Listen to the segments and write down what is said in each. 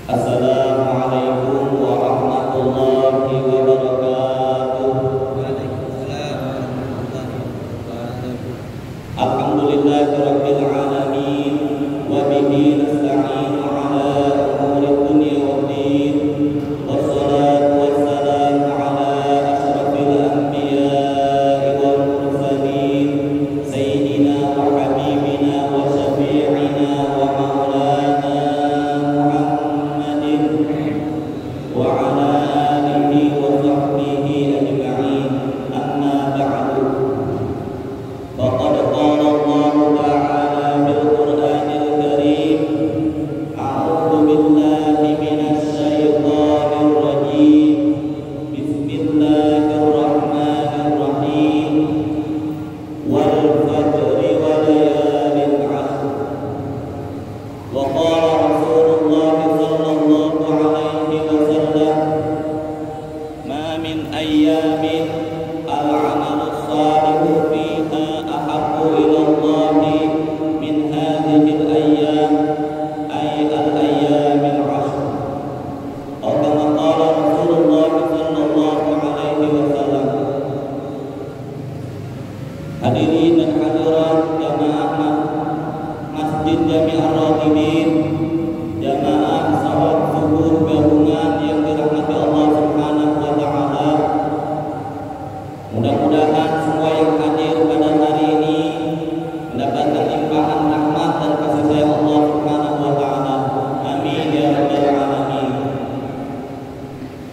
Assalamualaikum warahmatullahi wabarakatuh. Alhamdulillahirabbil alamin wa bihi nasta'inu ala umuri dunya waddin. Wassalatu wassalamu ala asyrafil anbiya'i wal mursalin sayyidina wa habibina wa syafi'ina wa maulana wa ala alihi wa sahbihi ajma'in. Amma ba'du. Faqad qala Allah ta'ala bil Qur'anil Karim, a'udzu billahi minasy syaithanir rajim. Bismillahirrahmanirrahim. Wal fajri wa layalin 'ashr. Wa qala Rasulullah sallallahu alaihi wasallam, ma min ayyamin al-'amalu shalihu fiha ahabbu ila Allah min hadhihi al-ayyam ay al-ayyamil 'ashr. Atau kama qala Rasulullah sallallahu alaihi wasallam. Hadirin dan hadirat jamaah Masjid Jami'ar Raghibin, jamaah salat subuh gabungan yang dirahmati Allah Subhanahu wa taala. Mudah-mudahan semua yang hadir pada hari ini mendapatkan limpahan rahmat dan kasih sayang Allah Subhanahu wa taala. Amin ya rabbal alamin.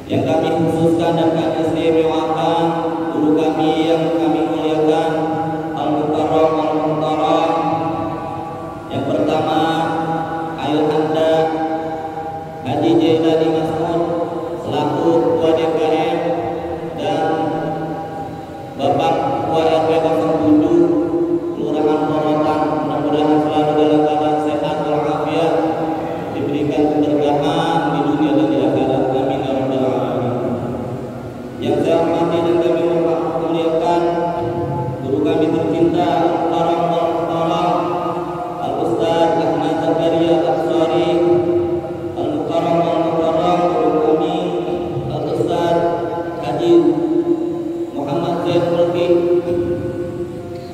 Yang kami khususkan dan kami istimewakan guru kami yang kami muliakan, Al-Mukarram Al-Muhtaram. Yang pertama, Ayahanda Haji Jailani Mas'ud selaku Ketua DPR dan Bapak Ketua RW 07 Kelurahan Porotan, mudah-mudahan selalu dalam keadaan sehat walafiat, diberikan keberkahan di dunia dan di akhirat. Amin ya rabbal alamin. Yang saya hormati dan kami muliakan guru kami tercinta Al-Mukarram Al-Ustaz Ahmad Zakaria Al-Ansari, Al-Mukarram guru kami Al-Ustaz Haji Muhammad Zaid Mulki,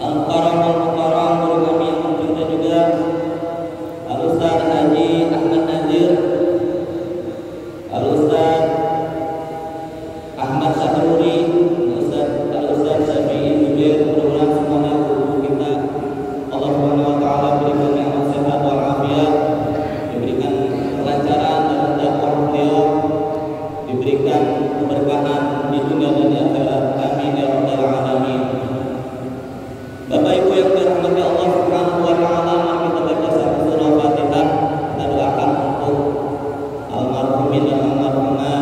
Al-Mukarram guru kami yang tercinta juga Al-Ustaz Haji Ahmad Nazir, Al-Ustaz Ahmad Sahruri, Al-Ustaz Syafi'i Zubair. Mudah-mudahan semuanya guru kita Allah Subhanahu wa taala berikan nikmat sehat wal afiat, diberikan kelancaran dalam dakwah beliau, diberikan keberkahan di dunia dan di akhirat. Amin ya rabbal alamin. Bapak Ibu yang dirahmati Allah Subhanahu wa taala, mari kita baca satu surah Fatihah. Kita doakan untuk almarhumin dan almarhumah,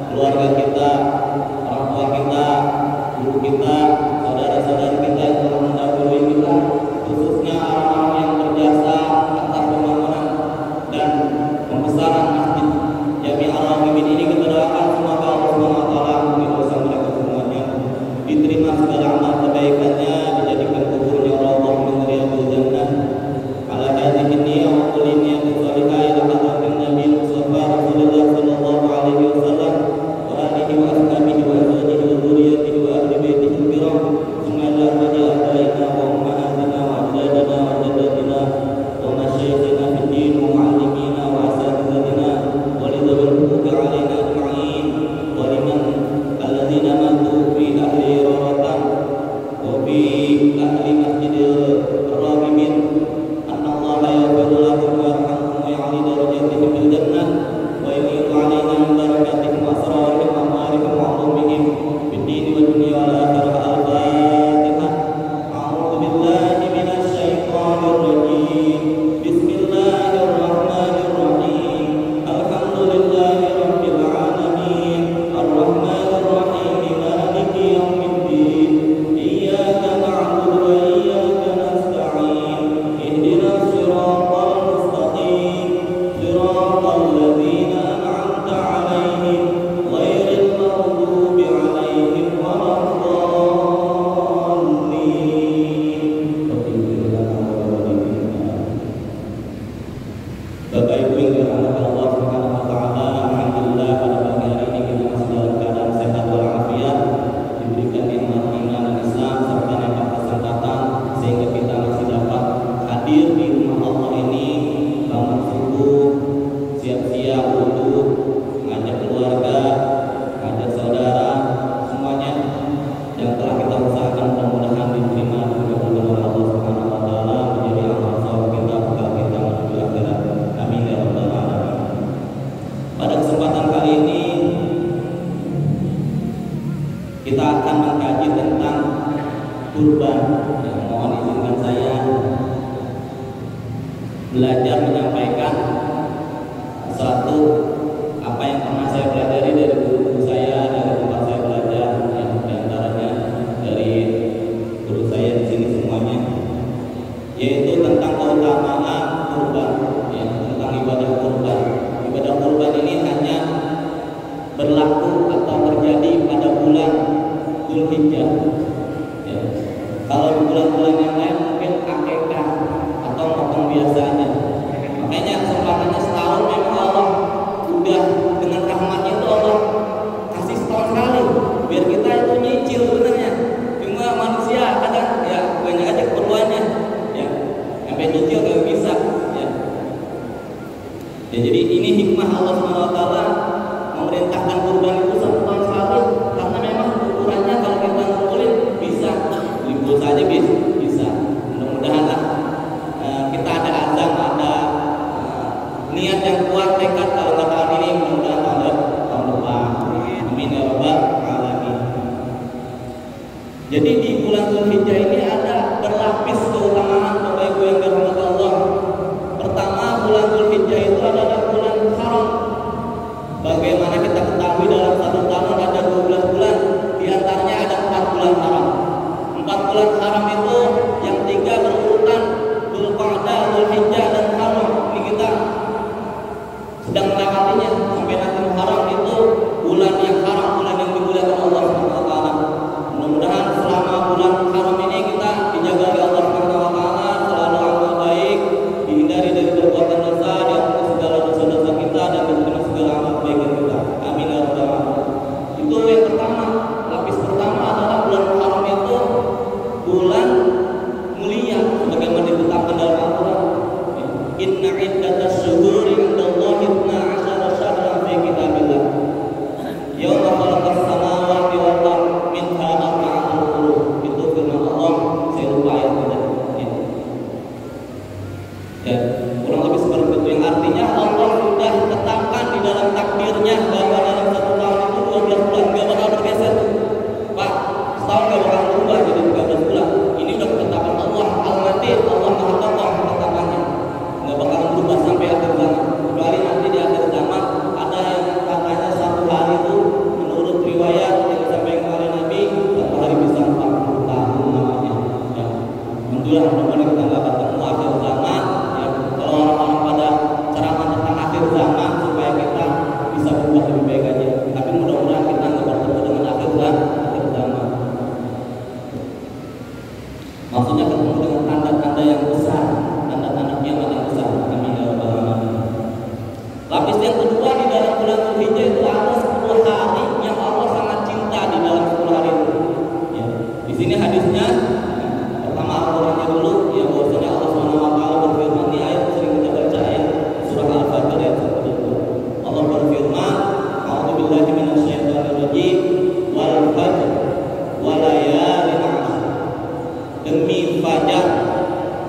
keluarga kita, orang tua kita, guru kita, saudara-saudara kita yang telah mendahului kita, khususnya orang-orang yang berjasa atas pembangunan dan pembesaran Masjid Jami'ar Raghibin ini. Kita doakan semoga Allah Subhanahu wa taala ampuni dosa mereka semuanya, diterima segala amal kebaikannya, dijadikan kuburnya rawdah min riyadil jannah. Ala hadhihi niyyah wa kulli niyyatin shalihah ila hadratin Nabi Mustafa Rasulullah sallallahu alaihi wasallam wa alihi wa ashabihi wa azwajihi wa dzurriyyatihi wa ahli baitihi al-kiram. Thumma ila arwahi abaina wa ummahatina wa ajdadina wa jaddatina wa masyayikhina fid din wa mu'allimina wa asatizatina wa lidhawil huquqi alaina ajma'in wa liman alladhina matu fi ahli Rorotan wa fi ahli Masjidil Raghibin. Anna Allah yaghfiru lahum wa yarhamhum wa ya'li darajatihim fil jannah wa yu'inu alaina min barakatihim wa asrarihim wa amwalihim wa 'ulumihim fid din wa dunya wal akhirah. Al-Fatihah. kurban. Ya, mohon izinkan saya belajar menyampaikan suatu apa yang pernah saya pelajari dari guru saya, dari tempat saya belajar, yang diantaranya dari guru saya di sini semuanya, yaitu tentang keutamaan kurban, ya, tentang ibadah kurban. Ibadah kurban ini hanya berlaku atau terjadi pada bulan Dzulhijjah. Ya. Kalau di bulan-bulan yang lain mungkin akikah atau motong biasanya. Makanya kesempatannya setahun memang Allah udah dengan rahmatnya itu Allah kasih setahun sekali biar kita itu nyicil sebenarnya. Cuma manusia kadang ya banyak aja keperluannya, ya sampai nyicil gak bisa. Ya. Ya, jadi ini hikmah Allah SWT memerintahkan kurban itu setahun sekali, karena memang ukurannya kalau kita ngumpulin bisa libur saja bisa. Mudah-mudahan lah kita ada azam, ada niat yang kuat, tekad. Kalau nggak tahun ini, mudah-mudahan tahun depan. Amin ya rabbal alamin. Jadi di bulan Dzulhijjah ini ada berlapis keutamaan Bapak Ibu yang dirahmati Allah. Pertama, bulan Dzulhijjah itu adalah bulan haram. Bagaimana kita ketahui dalam satu tahun ada 12 bulan, diantaranya ada 4 bulan haram. 4 bulan haram itu yang 3 berurutan, Dzulqa'dah, Dzulhijjah dan Muharram. Ini kita sedang melewatinya sampai nanti Muharram itu bulan yang haram, bulan yang dimuliakan Allah SWT. Mudah-mudahan selama bulan haram ini kita dijaga oleh Allah SWT, selalu amal baik, dihindari dari perbuatan dosa, diampuni segala dosa-dosa kita dan diterima segala amal baik kita. Amin ya rabbal alamin. Itu yang pertama, lapis pertama adalah bulan haram itu bulan mulia sebagaimana ditetapkan dalam Al-Qur'an. Inna iddatas syuhuri 'indallahi 12 syahran fi kitabillah. Yauma khalaqas samawati wal ardh minha arba'atun hurum. Itu firman Allah, saya lupa ayatnya. Ya, kurang lebih seperti itu, yang artinya Allah sudah tetapkan di dalam takdirnya bahwa dalam satu tahun itu 12 bulan gak bakal bergeser. Pak, setahun gak bakal berubah jadi 13 bulan. Ini udah ketetapan Allah Al-Mati, Allah Maha Kokoh ketetapannya. Gak bakal berubah sampai akhir zaman. Kecuali nanti di akhir zaman ada yang katanya satu hari itu menurut riwayat yang disampaikan oleh Nabi, satu hari bisa 40 tahun namanya. Ya. Alhamdulillah, mudah-mudahan kita gak ketemu akhir zaman. Ya. Kalau orang-orang pada ceramah tentang akhir zaman supaya kita bisa berubah lebih baik aja. Tapi mudah-mudahan kita gak bertemu dengan akhir zaman. Maksudnya ketemu dengan tanda-tanda yang besar, tanda-tanda kiamat yang besar. Amin ya rabbal alamin. Lapis yang kedua di dalam bulan Dzulhijjah itu ada 10 hari yang Allah sangat cinta di dalam 10 hari itu. Ya. Di sini hadisnya pertama Al-Qur'annya dulu, ya bahwasanya Allah SWT berfirman di ayat sering kita baca, ayat surah Al-Fajr ayat 1. Allah berfirman, A'udzubillahi minasyaitonir rajim, wal fajr wa layalin 'ashr. Demi fajar,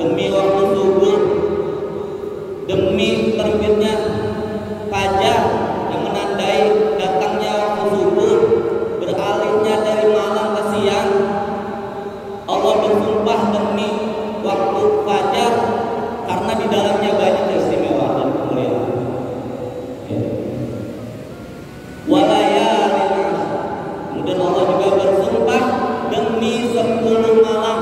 demi waktu subuh, demi terbitnya fajar yang menandai datangnya waktu subuh, beralihnya dari malam ke siang. Allah bersumpah demi waktu fajar karena di dalamnya banyak keistimewaan dan kemuliaan. Walayalin 'ashr. Kemudian Allah juga bersumpah demi 10 malam.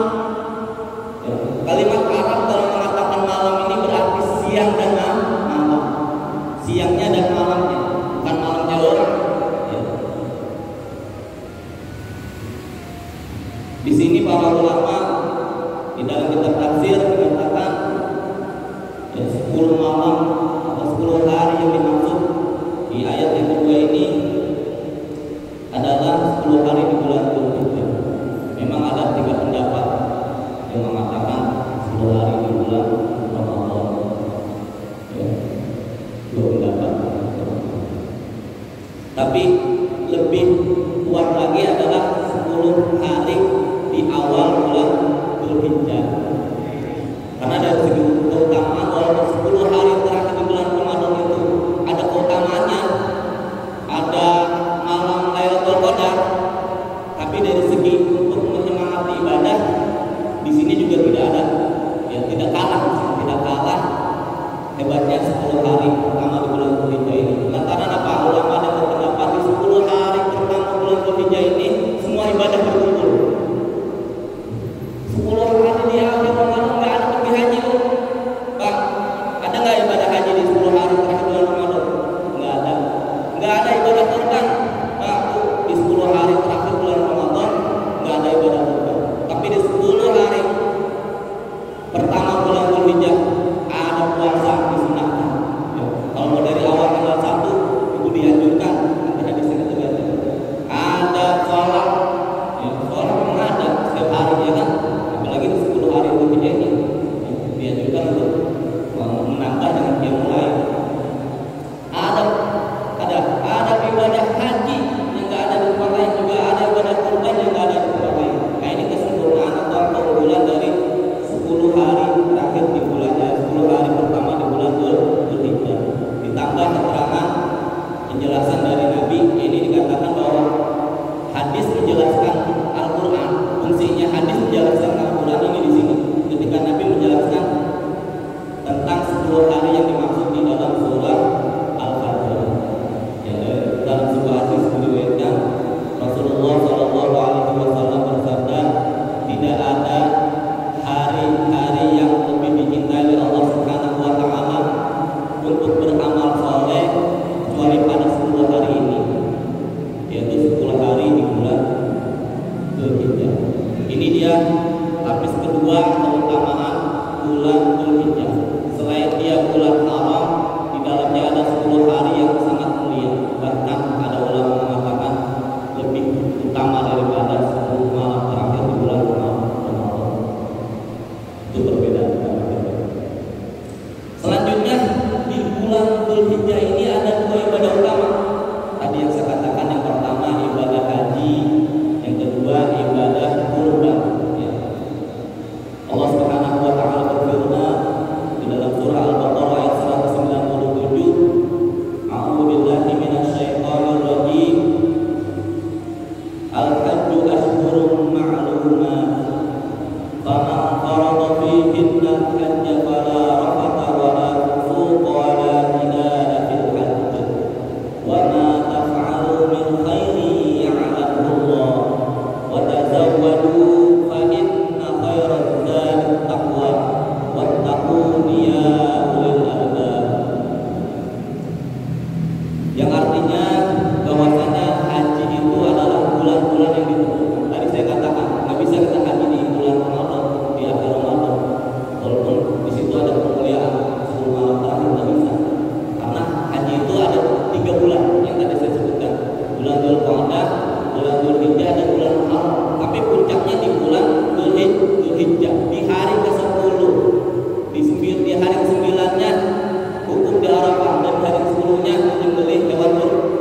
Ya. Kalimat Arab kalau mengatakan malam ini berarti siang dan malam. Siangnya dan malamnya, bukan malamnya orang. Ya. Di sini para ulama di dalam kitab tafsir mengatakan ya, 10 malam atau 10 hari yang dimaksud di ayat yang kedua ini adalah 10 hari di bulan Dzulhijjah. Memang ada 3 pendapat yang mengatakan 10 hari di bulan Ramadan. Ya, 2 pendapat. Tapi lebih kuat lagi adalah 10 hari di awal bulan Dzulhijjah. Karena dari segi keutamaan, walaupun 10 hari terakhir di bulan Ramadan itu ada keutamaannya, ada malam Lailatul Qadar, tapi dari rangkaian 10 hari pertama di bulan Dzulhijjah ini. Lantaran apa? Ulama ada berpendapat di 10 hari pertama bulan Dzulhijjah ini semua ibadah berkumpul. 10 hari di akhir Ramadan nggak ada pergi haji loh. Pak, ada nggak ibadah haji di 10 hari terakhir bulan Ramadan? Nggak ada. Nggak ada ibadah kurban. Pak, di 10 hari terakhir bulan Ramadan nggak ada ibadah kurban. Tapi di 10 hari pertama bulan Dzulhijjah ada puasa disunahkan. Ya. Kalau mau dari awal tanggal 1 itu dianjurkan. Nanti hadisnya itu ada. Ada sholat, ya, sholat memang ada setiap hari ya kan. Apalagi di 10 hari Dzulhijjah ini ya, dianjurkan untuk menambah dengan qiyamul lail. Ada ibadah haji yang nggak ada di tempat lain, juga ada ibadah kurban yang nggak ada di tempat lain. Nah ini kesempurnaan atau keunggulan dari 10 hari terakhir di bulannya, 10 hari pertama di bulan Dzulhijjah. Ditambah keterangan penjelasan dari Nabi, ini dikatakan bahwa hadis menjelaskan Al-Quran, fungsinya hadis menjelaskan Al-Quran ini di sini. Ketika Nabi menjelaskan tentang 10 hari yang dimaksud di dalam surah Al-Fajr. Ya, dalam sebuah hadis diriwayatkan Rasulullah SAW bersabda, tidak ada hari-hari yang lebih dicintai oleh Allah Subhanahu wa taala untuk beramal soleh kecuali pada 10 hari ini, yaitu 10 hari di bulan Dzulhijjah. Ini dia lapis kedua keutamaan bulan Dzulhijjah. Selain dia bulan haram, di dalamnya ada 10 hari yang sangat mulia. Bahkan ada ulama mengatakan lebih utama daripada 10 malam terakhir di bulan Ramadan. Itu perbedaan. Selanjutnya di bulan Dzulhijjah ini ada 2 ibadah utama. Tadi yang saya katakan, yang pertama ibadah haji, yang kedua ibadah kurban. Ya. Allah Subhanahu wa taala berfirman di dalam surah Al-Baqarah ayat 197, A'udzu billahi minasyaitonir rajim. Al-hajju ashhurun ma'lumat. Faman farada fihinna al-hajja fala rafatha wala fusuqa wala jidala fil hajj. Wa ma taf'alu min khairin ya'lamhu Allah. Wa tazawwadu fa inna khairaz zadi taqwa wattaqun ya ulil albab. Yang artinya bahwasanya haji itu adalah bulan-bulan yang ditentukan. Tadi saya katakan nggak bisa kita haji di bulan Ramadan, di akhir Ramadan, walaupun di situ ada kemuliaan 10 malam terakhir, nggak bisa. Karena haji itu ada 3 bulan yang tadi saya sebutkan, bulan Dzulqa'dah, bulan Dzulhijjah, dan bulan Muharram. Tapi puncaknya di bulan Dzulhijjah, di hari ke-10, di hari ke-9-nya wukuf di Arafah, dan hari ke-10-nya menyembelih hewan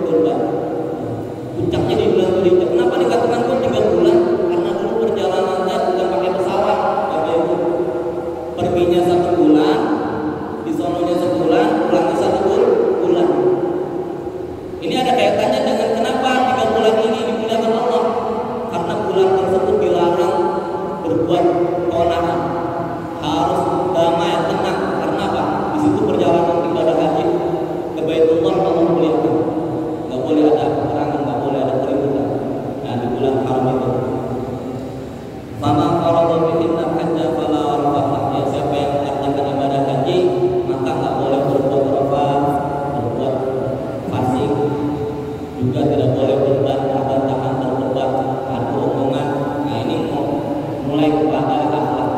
kurban. Puncaknya di bulan Dzulhijjah. Kenapa dikatakan pun 3 bulan? Karena dulu perjalanannya bukan pakai pesawat, Bapak Ibu. Perginya 1 bulan, di sononya sebulan, pulangnya 1 bulan. Ini ada kaitannya dengan kenapa 3 bulan ini dimuliakan Allah. Karena bulan tersebut dilarang berbuat keonaran, harus damai, tenang. Karena apa? Di situ perjalanan ibadah haji ke Baitullah Allah muliakan. Nggak boleh ada peperangan, nggak boleh ada keributan. Nah, di bulan haram itu. Faman farada fihinna al-hajja fala rafatha. Ya, siapa yang mengerjakan ibadah haji, maka nggak boleh berbuat rafath, berbuat fasik, juga tidak boleh berbantah-bantahan, berdebat, adu omongan. Nah, ini mulai kepada akhlak.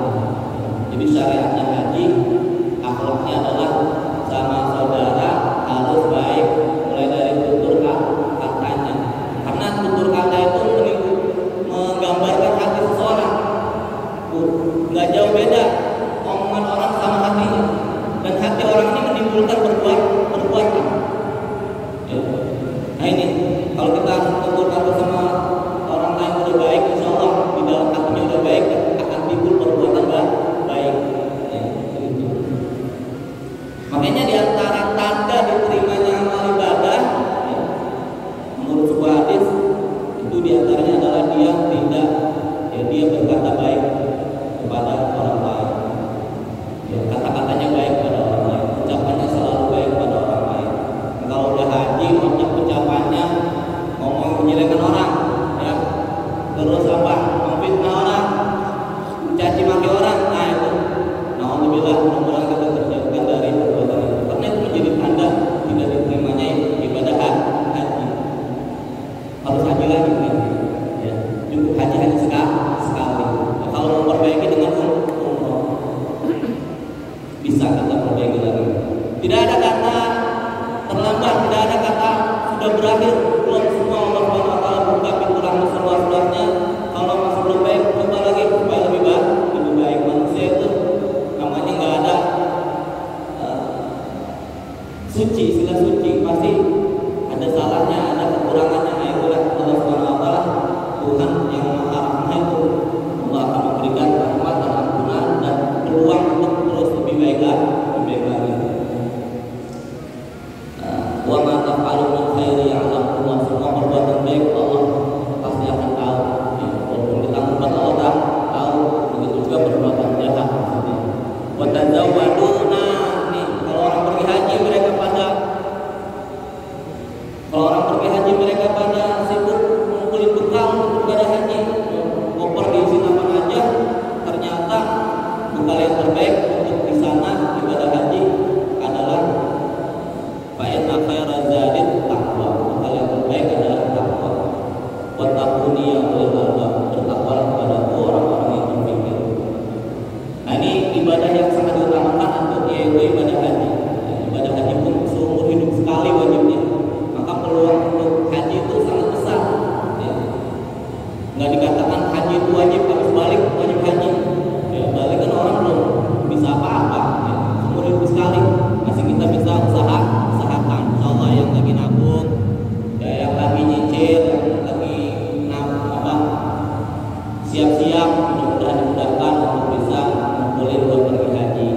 Jadi syariatnya haji, akhlaknya adalah sama saudara harus baik, mulai dari tutur katanya. Karena tutur kata itu menggambarkan hati seseorang. Nggak jauh beda omongan orang sama hatinya, dan hati orang ini menimbulkan perbuatan. Ya. Nah ini kalau kita tutur kata sama orang lain udah baik, insya Allah di dalam hatinya udah baik, akan timbul perbuatan baik. Ya, gitu. Makanya di antara tanda diterimanya amal ibadah, ya, menurut sebuah hadis itu diantaranya adalah dia berkata baik kepada orang lain, ya, kata-katanya baik kepada orang lain, ucapannya selalu terus apa? Memfitnah orang, mencaci maki orang. Nah itu, alhamdulillah, mudah-mudahan kita terjauhkan dari perbuatan itu. Karena itu menjadi tanda tidak diterimanya ibadah haji. Harus haji lagi kan? Ya, cukup haji hanya sekali. Nah, kalau memperbaiki dengan umroh, bisa kita perbaiki lagi. Tidak ada kata terlambat, tidak ada kata sudah berakhir. Belum, semua Allah Subhanahu wa taala buka pintu rahmat seluas-luasnya. Kalau masih belum baik, coba lagi supaya lebih baik. Manusia itu namanya nggak ada suci, istilah suci pasti ada salahnya, ada kekurangannya. Itulah Allah Subhanahu wa taala, Tuhan yang Maha Rahman itu. Allah akan memberikan rahmat dan ampunan dan peluang untuk terus lebih baik lagi. Wa ma taf'alu min khairi ya'lamu Allah. Semua perbuatan baik Allah pasti akan tahu. Walaupun kita membuat Allah tahu, begitu juga perbuatan jahat maksudnya. Wa tazawwaduna, nih kalau orang pergi haji mereka pada sibuk mengumpulin bekal untuk ibadah haji. Koper diisi apa aja, ternyata bekal yang terbaik untuk di sana ibadah haji adalah fa'inna khairaz zadi taqwa. Bekal yang terbaik adalah takwa. Wattaquni ya ulil albab, bertakwalah kepadaku orang-orang yang berpikir. Nah ini ibadah yang sangat diutamakan untuk yaitu ibadah haji. Ibadah haji pun seumur hidup sekali wajibnya. Maka peluang untuk haji itu sangat besar. Ya. Nggak dikatakan haji itu wajib, habis balik wajib haji. Ya, balik kan orang belum bisa apa-apa. Ya. Seumur hidup sekali masih kita bisa usahakan. Allah yang lagi nabung, ya, yang lagi nyicil, yang lagi siap-siap, mudah-mudahan dimudahkan untuk bisa ngumpulin buat pergi haji.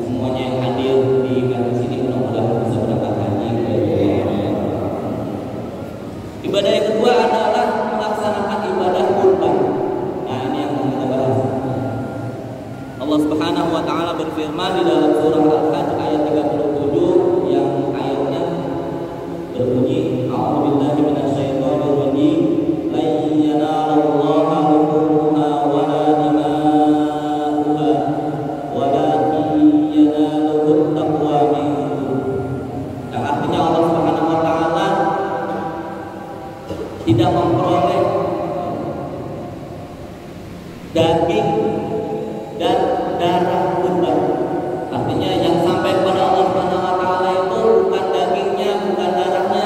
Semuanya yang hadir di kantor sini mudah-mudahan bisa berangkat haji. Ibadah yang kedua adalah melaksanakan ibadah kurban. Nah ini yang kita bahas. Allah Subhanahu wa taala berfirman di dalam surah Al-Hajj ayat 37 yang ayatnya berbunyi, a'udzubillahi minasyaitonir rajim, lan yanalallaha luhumuha wala dima'uha walakin yanaluhu taqwa minkum. Yang artinya Allah Subhanahu wa taala tidak memperoleh daging dan darah kurban. Artinya yang sampai kepada Allah Subhanahu wa taala itu bukan dagingnya, bukan darahnya.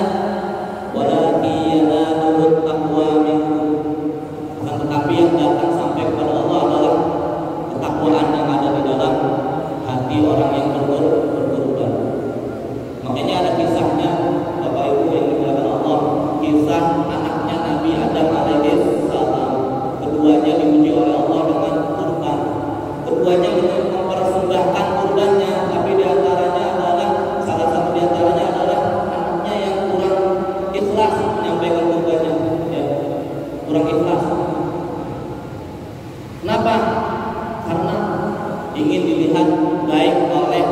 Walakin yanaluhu taqwa minkum. Akan tetapi yang datang sampai kepada Allah adalah ketakwaan yang ada di dalam hati orang yang berkurban. Makanya ada kisahnya, Bapak Ibu yang dimuliakan Allah, kisah anaknya Nabi Adam alaihi salam. Keduanya dipuji oleh Allah dengan kurban. Keduanya mempersembahkan kurbannya, tapi diantaranya adalah salah satu diantaranya adalah anaknya yang kurang ikhlas menyampaikan kurbannya, ya, kurang ikhlas. Kenapa? Karena ingin dilihat baik oleh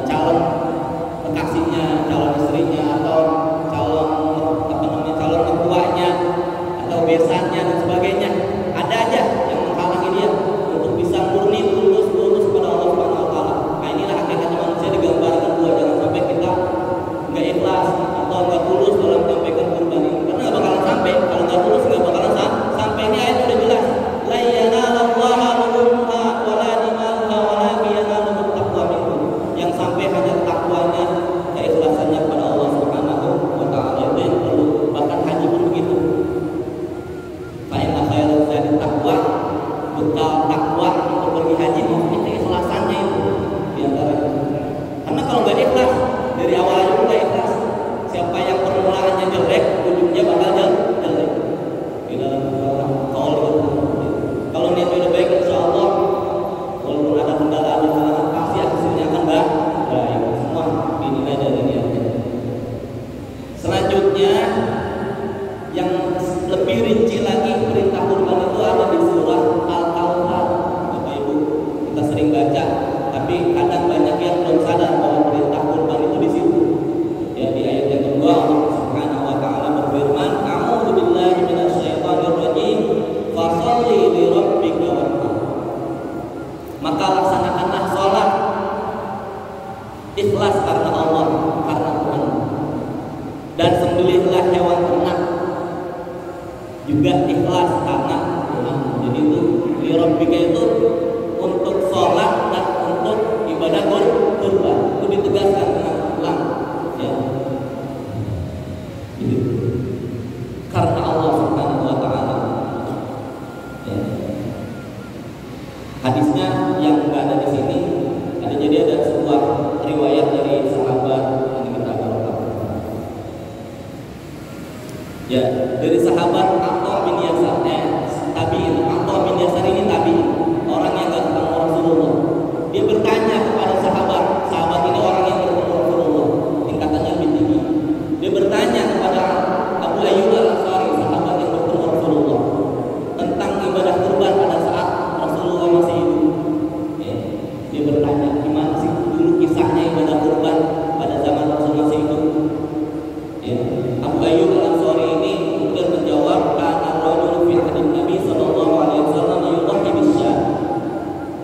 calon kekasihnya, calon istrinya, atau calon mertuanya, atau besannya dan sebagainya. Ada aja yang menghalangi dia untuk bisa murni tulus kepada Allah Subhanahu wa taala. Nah, inilah hakikatnya manusia digambarkan dua. Jangan sampai kita nggak ikhlas atau nggak tulus dalam menyampaikan kurban ini. Karena nggak bakalan sampai. Kalau nggak tulus nggak bakalan sampai. Ini ayat sudah jelas. La yanalallaha luhumuha wala dima'uha walakin yanaluhu taqwa minkum. Yang sampai hanya takwanya, keikhlasannya kepada Allah Subhanahu wa taala. Itu yang perlu. Bahkan haji pun begitu. Fa inna khairaz maka laksanakanlah sholat ikhlas karena Allah, karena Tuhan. Dan sembelihlah hewan ternak juga ikhlas karena Tuhan. Jadi itu li rabbika itu untuk sholat dan untuk ibadah kurban. Itu ditegaskan dengan ulang, ya. Gitu. Karena Allah Subhanahu wa taala. Ya. Hadisnya yang enggak ada di sini, jadi ada sebuah riwayat dari sahabat yang kita bacakan. Ya, dari sahabat Atha bin Yasar, tabi'in. Atha bin Yasar ini tabi'in, orang yang enggak ketemu Rasulullah. Dia bertanya kepada sahabat ini orang yang bertemu Rasulullah, tingkatannya lebih tinggi. Dia bertanya kepada Abu Ayyub Al-Ansari, sahabat yang bertemu Rasulullah, tentang ibadah kurban pada saat Rasulullah masih hidup. Ya, dia bertanya, gimana sih dulu kisahnya ibadah kurban pada zaman Rasulullah masih hidup? Ya, Abu Ayyub Al-Ansari ini kemudian menjawab, kana rajulun fi hadis Nabi sallallahu alaihi wasallam yudhi bisyah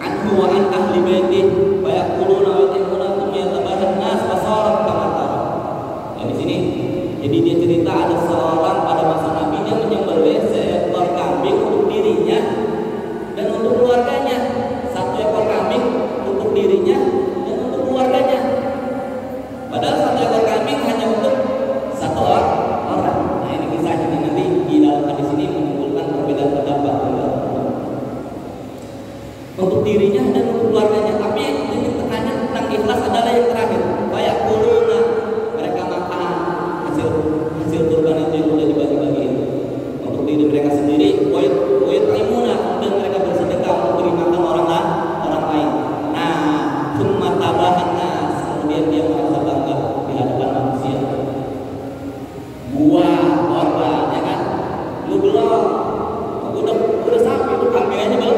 anhu wa an ahli baitihi wa yaquluna wa yaquluna thumma yatabahan nas wa sarat kama tara. Ya, di sini jadi dia cerita ada seorang pada masa Nabi yang menyembelih seekor kambing untuk dirinya dan untuk keluarganya. Satu ekor kambing untuk dirinya dan untuk keluarganya. Padahal satu ekor kambing hanya untuk satu orang. Nah, ini kisahnya nanti di dalam hadis ini menimbulkan perbedaan pendapat untuk dirinya dan untuk keluarganya. Tapi yang tekannya tentang ikhlas adalah yang terakhir. Kayak kuluna, mereka makan hasil kurban itu yang sudah dibagi-bagi untuk diri mereka sendiri. Wait imuna, dan mereka bersedekah untuk beri makan orang lain. Nah, summa tabahan nas, kemudian dia merasa bangga di hadapan manusia. Buah korban, ya kan? Lu belum, udah sampai lu kambingnya belum.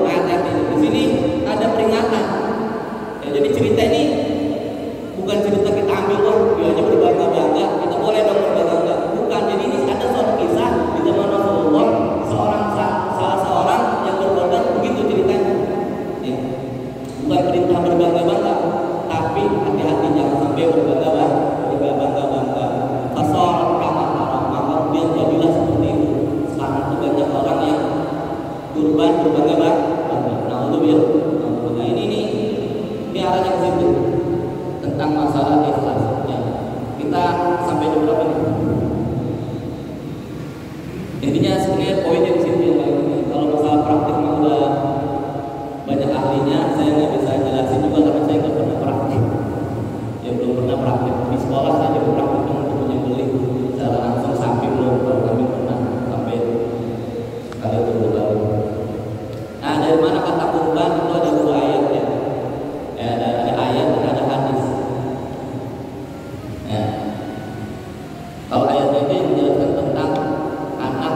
Nah, di sini ada peringatan. Ya, jadi cerita ini bukan cerita kita ambil wah dia aja berbangga-bangga, kita boleh dong berbangga. Bukan. Jadi ini ada suatu kisah di zaman Rasulullah, salah seorang yang berkorban begitu ceritanya. Ya. Bukan perintah berbangga-bangga, tapi hati-hati jangan sampai berbangga-bangga. Fasar kama haram, maka dia jadilah seperti itu. Sekarang itu banyak orang yang kurban berbangga-bangga. Nah, untuk ya, nah ini arahnya ke situ tentang masalah ikhlas. Ya. Kita sampai di berapa nih? Intinya sebenarnya poinnya di sini yang paling penting. Kalau masalah praktik mah udah banyak ahlinya, saya nggak bisa jelasin juga karena saya nggak pernah praktik. Ya belum pernah praktik di sekolah saja praktik untuk menyembelih secara langsung sapi belum, kalau kami pernah sampai sekali berbeda. Nah, dari mana kata kurban itu ada dua ayat ya. Ada ayat dan ada hadis. Ya. Kalau ayatnya ini menjelaskan tentang anak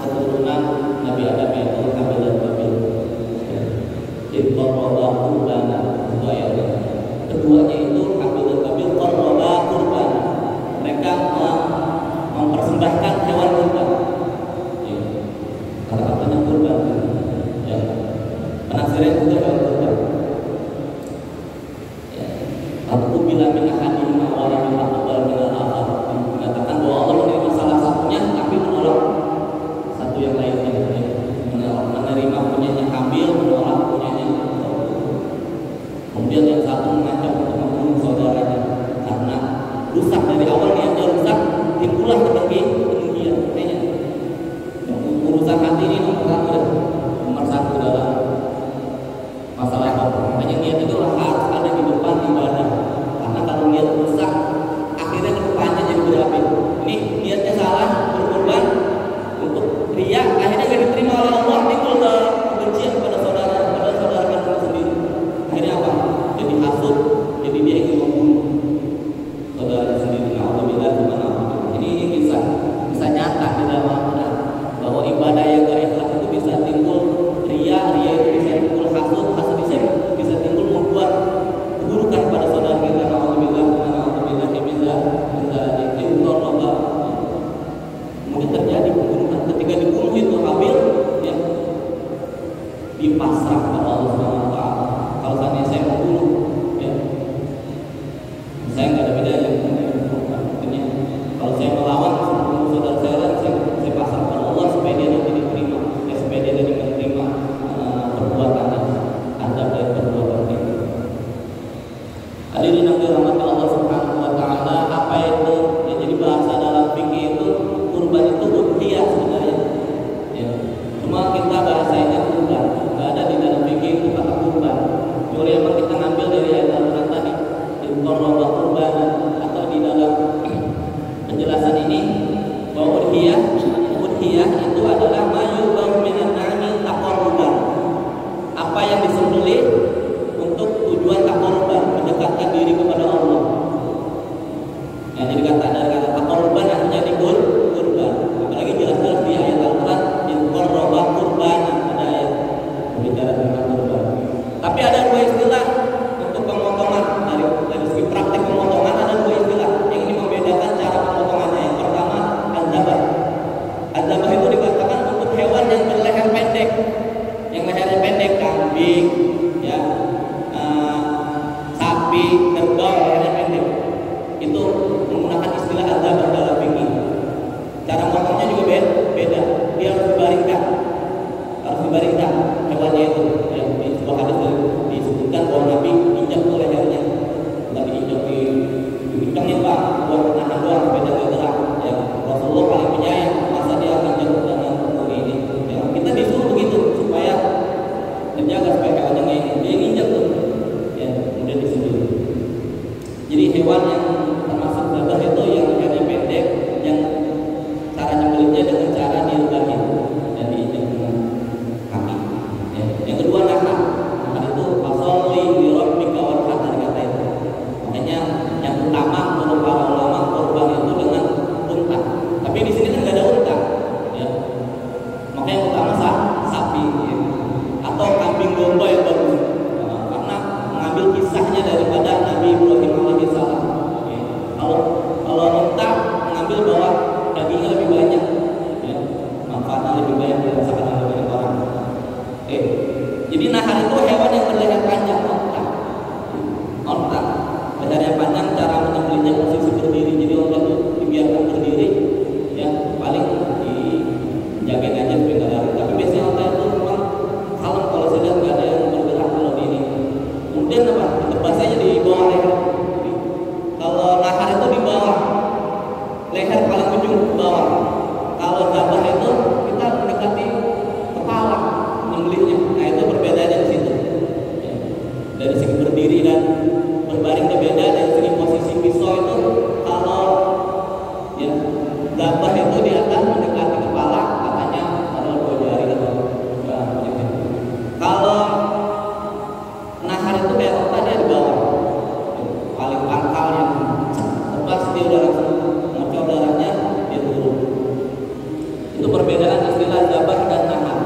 keturunan Nabi Adam yaitu Habil dan Qabil. Itu qarraba qurbana, itu ayatnya. Keduanya itu Habil dan Qabil qarraba qurbana. Mereka mempersembahkan hewan kurban. Ya. Kalau katanya kurban. Ya. Penafsiran juga hewan kurban. Ya. Aku bilang min ahadihima wa lam yaqbal min al-akhar. Mengatakan bahwa Allah menerima salah satunya tapi menolak satu yang lainnya. Menerima punyanya Habil, menolak punyanya Qabil. Kemudian yang satu mengajak untuk membunuh saudaranya karena rusak dari awal niatnya rusak, timbulah ketinggian. Kayaknya urusan hati ini nomor satu dalam masalah apa? Makanya niat itu harus ada di depan ibadah. Karena kalau niat rusak, akhirnya kedepannya jadi berapi. Ini niatnya salah, berkorban untuk riya, akhirnya gak diterima oleh Allah, timbul kebencian pada saudara kandung sendiri. Akhirnya apa? Jadi hasud, jadi dia ingin membunuh saudara sendiri. Alhamdulillah, ini kisah nyata di dalam Al-Quran bahwa ibadah yang gak ikhlas itu bisa timbul riya itu bisa timbul hasud bisa timbul membuat keburukan pada saudara kita. Alhamdulillah, kemudian terjadi pembunuhan. Ketika dibunuh itu Habil ya dipasrah kepada Allah Subhanahu wa taala. Kalau seandainya saya mau bunuh, ya, saya nggak ada bedanya. Artinya kalau saya melawan saudara saya pasrah pada Allah supaya dia nanti diterima, ya, supaya dia nanti menerima perbuatannya, adab dari perbuatan itu. Hadirin yang dirahmati Allah Subhanahu wa taala, apa itu? Ya, jadi bahasa dalam fikih itu kurban itu udhiyah sebenarnya. Ya. Cuma kita bahasanya kurban, nggak ada di dalam fikih itu kata kurban. Kecuali emang kita ngambil dari ayat Al-Quran tadi, qurba kurban, atau di dalam penjelasan ini bahwa udhiyah itu adalah mayubahu minan na'mi taqarruban. Apa yang disembelih untuk tujuan taqarruban, mendekatkan diri kepada Allah. Ya, jadi dari kata taqarruban artinya kurban. Apalagi jelas-jelas di ayat Al-Quran qurba kurban, ada ayat berbicara tentang kurban. Tapi ada dua istilah untuk pemotongan dari segi praktik pemotongan, ada dua istilah yang ini membedakan cara pemotongannya. Yang pertama az-zabah. Az-zabah itu dikatakan untuk hewan yang berleher pendek, yang lehernya pendek, kambing, ya, sapi, kerbau lehernya pendek. Itu menggunakan istilah az-zabah dalam fikih. Cara motongnya juga beda. Dia harus dibaringkan hewannya itu. Ya, di sebuah hadis disebutkan bahwa Nabi injak ke lehernya, tapi injak dikencangin Pak, buat nahan doang supaya dia nggak gerak. Ya, Rasulullah paling penyayang, masa dia akan injak dengan ini. Ya, kita disuruh begitu supaya terjaga supaya hewannya nggak ini. Dia injak tuh, ya, kemudian disembelih. Jadi hewan yang termasuk zabah itu yang lehernya pendek, yang cara nyembelihnya dengan cara direbahin dan diinjak dengan kaki. Ya. Yang kedua nahar itu fasolli li rabbika wanhar, kata itu. Makanya yang utama menurut para ulama kurban itu dengan unta. Tapi di sini kan nggak ada unta, ya. Makanya yang utama sapi, ya. Atau kambing domba yang bagus, karena mengambil kisahnya daripada Nabi Ibrahim alaihissalam. Ya. Kalau unta mengambil bahwa dagingnya lebih banyak, ya, manfaatnya lebih banyak, dirasakan oleh banyak orang. Jadi nahar itu hewan yang berleher panjang, onta. Lehernya panjang, cara menyembelihnya posisi berdiri. Jadi onta itu dibiarkan berdiri, ya, paling dijagain aja supaya nggak lari. Tapi biasanya onta itu memang kalem, kalau saya lihat nggak ada yang bergerak kalau di ini. Kemudian apa? Ditebas aja di bawah leher. Kalau nahar itu di bawah leher paling ujung ke bawah. Kalau zabah itu kita mendekati kepala menyembelihnya. Nah, itu perbedaannya di situ. Ya. Dari segi berdiri dan berbaring berbeda. Dari segi posisi pisau itu, kalau ya zabah itu di atas mendekati kepala, katanya ada 2 jari atau gitu. Kalau nahar itu kayak apa, dia di bawah, paling pangkal yang lepas, dia udah langsung ngocor darahnya, dia turun. Itu perbedaan istilah zabah dan nahar.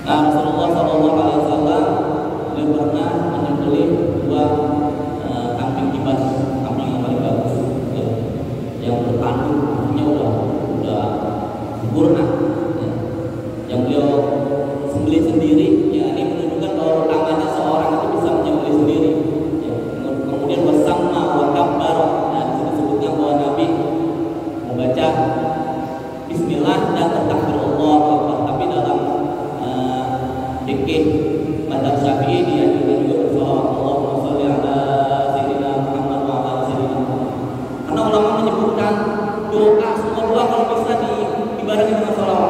Nah, Rasulullah SAW dia pernah menyembelih 2 kambing kibas, kambing yang paling bagus, ya, yang bertanduk, artinya udah sempurna, ya. Yang beliau sembelih sendiri, ya, ini menunjukkan bahwa tangannya seorang itu bisa menyembelih sendiri. Ya. Kemudian wasamma wa kabbara, nah, disebutkan bahwa Nabi membaca Bismillah dan takbirullah. Tapi dalam fikih mazhab Syafi'i dianjurkan juga bersolawat, Allahumma sholli ala sayyidina Muhammad wa ala sayyidina Muhammad. Karena ulama menyebutkan doa, semua doa kalau bisa dibarengi dengan sholawat.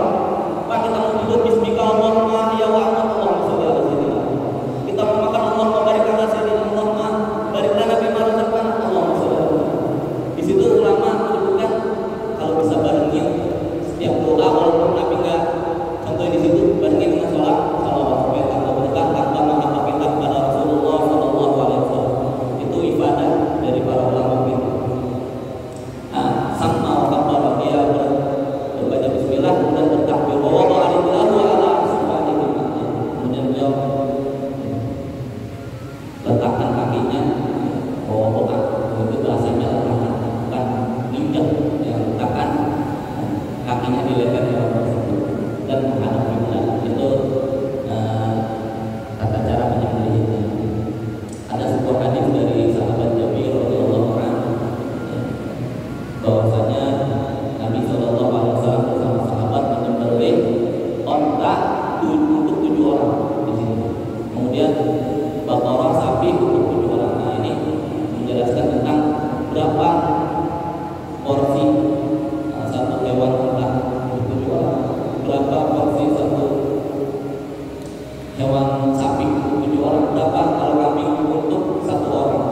untuk 7 orang di sini. Kemudian Baqarah sapi untuk 7 orang. Nah, ini menjelaskan tentang berapa porsi satu hewan ternak untuk 7 orang, berapa porsi satu hewan sapi untuk 7 orang, berapa kalau kambing untuk 1 orang.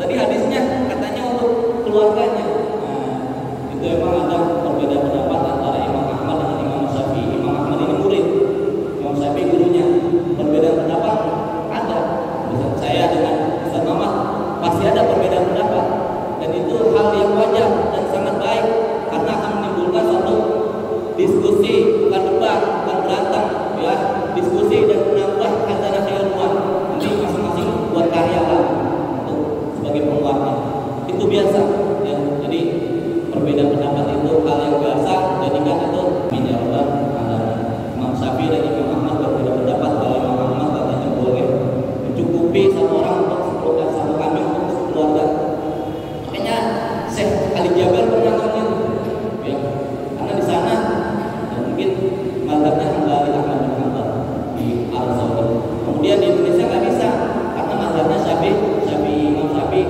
Tadi hadisnya katanya untuk keluarganya. Nah, itu memang ada perbedaan pendapat antara Imam Ahmad dengan Imam Syafi'i. Imam Ahmad ini murid, Imam Syafi'i gurunya. Perbedaan pendapat ada. Misalnya saya dengan Ustaz Muhammad pasti ada perbedaan pendapat, dan itu hal yang wajar dan sangat baik karena akan menimbulkan suatu diskusi, bukan debat, bukan berantem, ya, diskusi dan menambah khazanah keilmuan. Nanti masing-masing buat karya lah untuk sebagai penguatnya. Itu biasa, ya. Jadi perbedaan pendapat itu hal yang biasa. Jadikan itu minyak ada Imam Syafi'i dan Imam Ahmad berbeda pendapat. Kalau Imam Ahmad katanya boleh mencukupi satu orang untuk satu kambing untuk keluarga. Makanya Syekh Ali Jaber pernah ngomong, ya, karena di sana ya, mungkin mazhabnya Hambali Ahmad bin Hanbal di Arab Saudi. Kemudian di Indonesia nggak bisa karena mazhabnya Syafi'i, Imam Syafi'i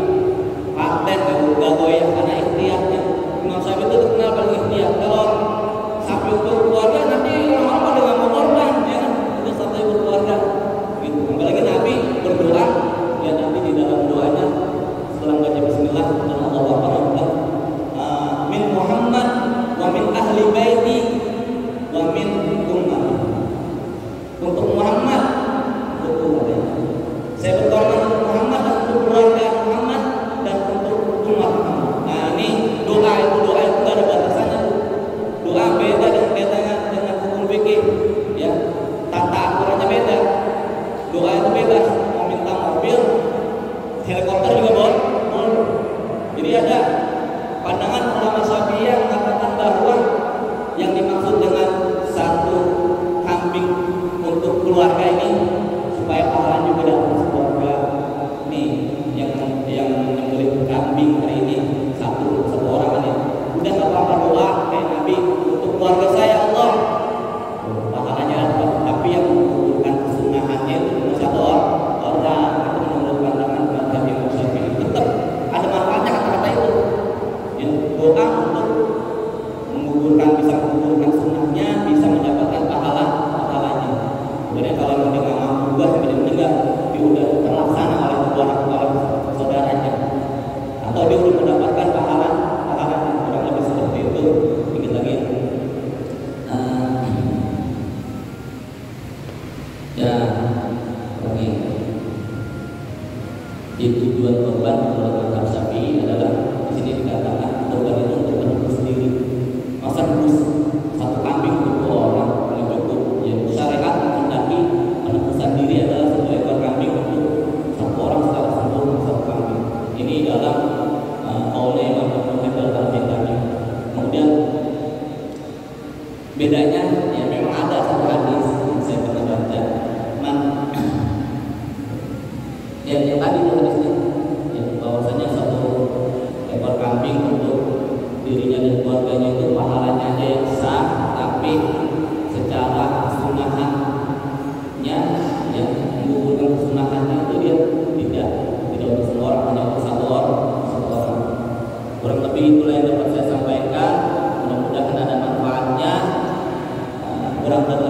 paten nggak goyah karena ikhtiarnya. Imam Syafi'i itu terkenal paling ikhtiar. Kalau sapi untuk keluarga nanti orang-orang pada nggak mau korban, ya kan? Itu satu berkeluarga, gitu. Apalagi Nabi berdoa, ya nanti di dalam doanya setelah baca Bismillah dan Allah Akbar, min Muhammad wa min ahli baiti wa min ummah. Untuk Muhammad, untuk keluarga. Saya berkorban untuk Muhammad dan untuk keluarga Muhammad dan untuk umat Muhammad. Nah, ini doa itu nggak ada batasannya. Doa beda dengan hukum fikih, ya. Tata aturannya beda. Doa itu bebas. Mau minta mobil, helikopter juga boleh. Jadi ada pandangan ulama Syafi'i yang mengatakan bahwa yang dimaksud dengan satu kambing untuk keluarga ini supaya pahala juga dapat keluarga. Nih yang menyembelih kambing hari ini satu orang kan ya. Udah nggak apa-apa doa kayak Nabi untuk keluarga saya Allah. Pahalanya dapat. Tapi yang mengumpulkan kesunahannya itu cuma satu orang. Itu menurut pandangan mazhab Imam Syafi'i. Tetap ada manfaatnya kata-kata itu. Ya, doa untuk bisa mengumpulkan sunnahnya, bisa mendapatkan pahalanya. Kemudian kalau yang nggak mampu juga sebenarnya meninggal, dia udah terlaksana oleh saudaranya, atau dia udah mendapatkan pahalanya. Kurang lebih seperti itu. Dikit lagi. Ya, lagi. Di tujuan korban menurut mazhab Syafi'i adalah di sini dikatakan korban itu untuk menebus sendiri. Masa nebus satu kambing untuk 2 orang paling cukup. Ya, syariat menghendaki penebusan diri adalah 1 ekor kambing untuk 1 orang secara sempurna, 1 kambing. Ini dalam oleh Imam Muhammad al-Bintani. Kemudian bedanya ya memang ada satu hadis yang saya pernah baca. Yang tadi itu hadisnya, ya, bahwasanya 1 ekor kambing untuk dirinya dan keluarganya itu pahalanya ada yang sah, tapi secara kesunahannya, ya, mengumpulkan kesunahannya itu dia tidak untuk semua orang, hanya untuk satu orang. Kurang lebih itulah yang dapat saya sampaikan. Mudah-mudahan ada manfaatnya. Kurang lebih